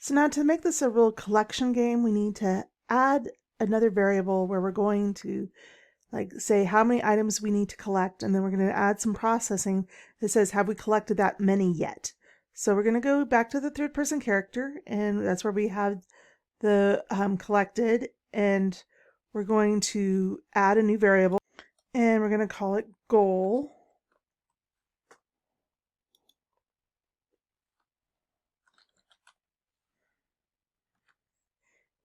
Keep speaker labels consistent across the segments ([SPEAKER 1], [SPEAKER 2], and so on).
[SPEAKER 1] So now to make this a real collection game, we need to add another variable where we're going to say how many items we need to collect, and then we're going to add some processing that says have we collected that many yet. So we're going to go back to the third person character, and that's where we have the collected, and we're going to add a new variable, and we're going to call it goal.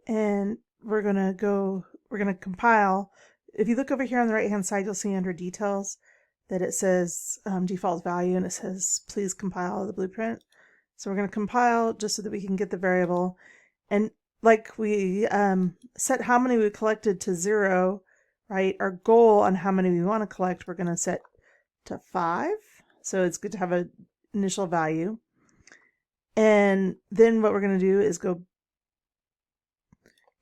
[SPEAKER 1] And we're going to compile. If you look over here on the right hand side, you'll see under details that it says default value, and it says please compile the blueprint. So we're going to compile just so that we can get the variable. And like we set how many we collected to 0, right? Our goal on how many we want to collect, we're going to set to 5. So it's good to have an initial value. And then what we're going to do is go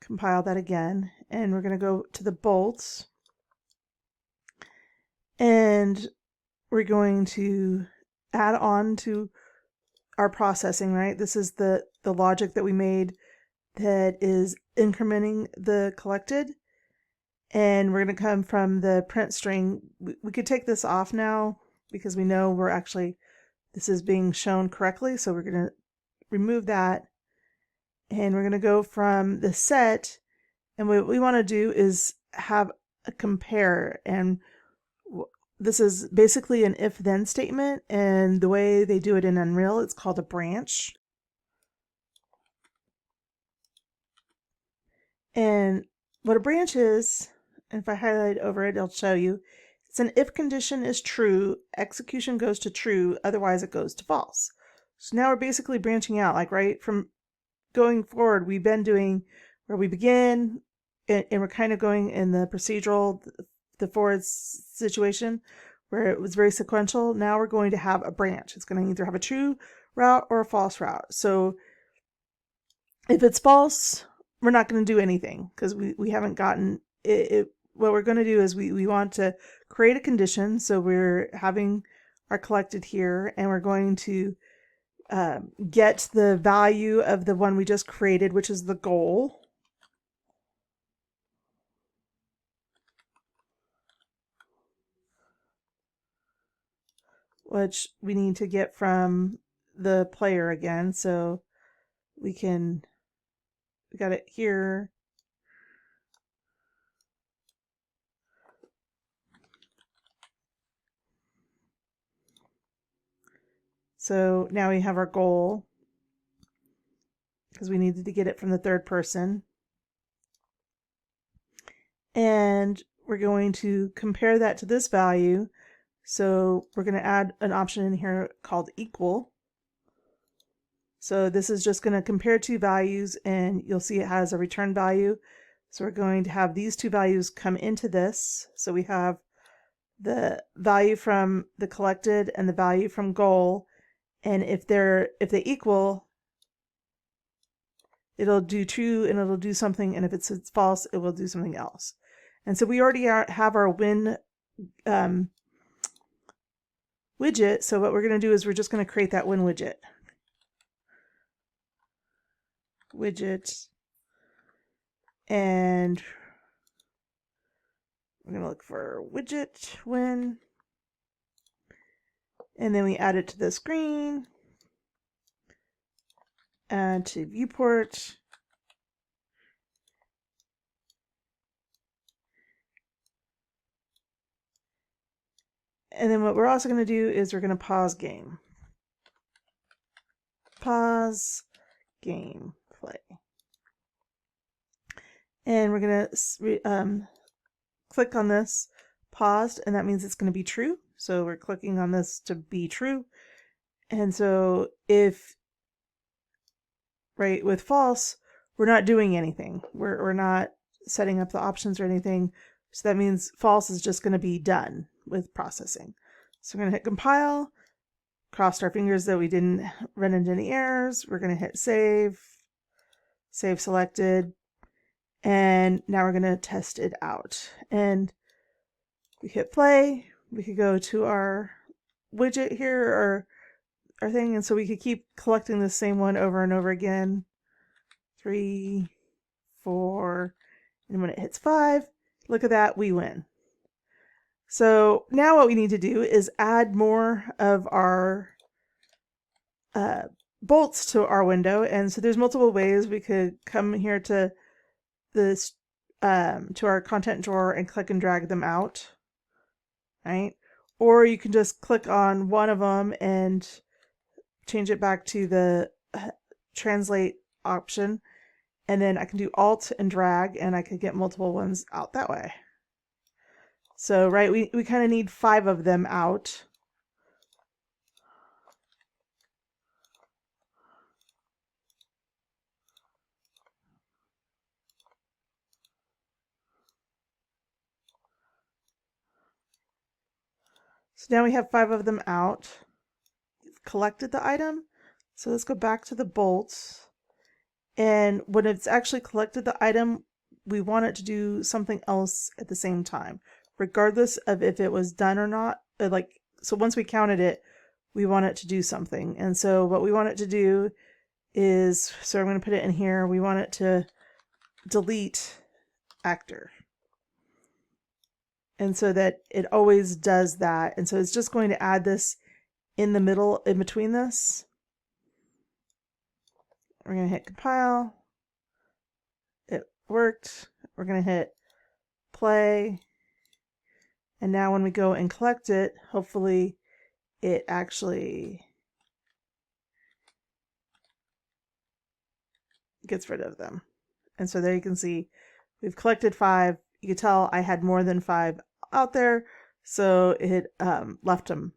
[SPEAKER 1] compile that again, and we're going to go to the bolts, and we're going to add on to our processing, right? This is the logic that we made that is incrementing the collected, and we're going to come from the print string. We could take this off now because we know this is being shown correctly, so we're going to remove that. And we're going to go from the set, and what we want to do is have a compare. And this is basically an if-then statement, and the way they do it in Unreal, it's called a branch. And what a branch is, and if I highlight over it, it'll show you, it's an if condition is true, execution goes to true, otherwise it goes to false. So now we're basically branching out, right from going forward, we've been doing where we begin, and we're kind of going in the procedural, the forward situation where it was very sequential. Now we're going to have a branch. It's going to either have a true route or a false route. So if it's false, we're not going to do anything because we haven't gotten it. What we're going to do is we want to create a condition. So we're having our collected here, and we're going to get the value of the one we just created, which is the goal. Which we need to get from the player again. So we got it here. So now we have our goal because we needed to get it from the third person. And we're going to compare that to this value. So we're going to add an option in here called equal. So this is just going to compare two values, and you'll see it has a return value. So we're going to have these two values come into this. So we have the value from the collected and the value from goal. And if they equal, it'll do true and it'll do something, and if it's false, it will do something else. And so we already have our win widget. So what we're going to do is we're just going to create that win widget. And we're going to look for widget win. And then we add it to the screen, add to viewport, and then what we're also going to do is we're going to pause game. Pause game play. And we're going to click on this paused, and that means it's going to be true. So we're clicking on this to be true. And so with false, we're not doing anything. We're not setting up the options or anything. So that means false is just going to be done with processing. So we're going to hit compile, crossed our fingers that we didn't run into any errors. We're going to hit save selected, and now we're going to test it out. And we hit play. We could go to our widget here, or our thing, and so we could keep collecting the same one over and over again. 3, 4, and when it hits 5, look at that, we win. So now what we need to do is add more of our bolts to our window. And so there's multiple ways. We could come here to this to our content drawer and click and drag them out, right? Or you can just click on one of them and change it back to the translate option, and then I can do Alt and drag, and I could get multiple ones out that way. So, right, we kind of need 5 of them out. So now we have 5 of them out. We've collected the item. So let's go back to the bolts. And when it's actually collected the item, we want it to do something else at the same time, regardless of if it was done or not. So once we counted it, we want it to do something. And so what we want it to do is, so I'm going to put it in here, we want it to delete actor. And so that it always does that. And so it's just going to add this in the middle, in between this. We're going to hit compile. It worked. We're going to hit play. And now when we go and collect it, hopefully it actually gets rid of them. And so there you can see we've collected 5. You can tell I had more than 5 out there, so it left them.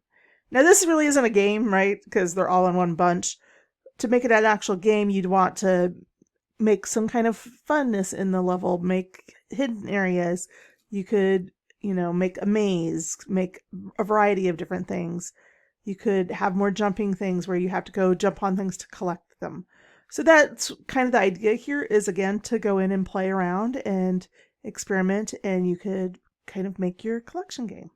[SPEAKER 1] Now this really isn't a game, right? Because they're all in one bunch. To make it an actual game, you'd want to make some kind of funness in the level, make hidden areas. You could, make a maze, make a variety of different things. You could have more jumping things where you have to go jump on things to collect them. So that's kind of the idea here, is again to go in and play around and experiment, and you could kind of make your collection game.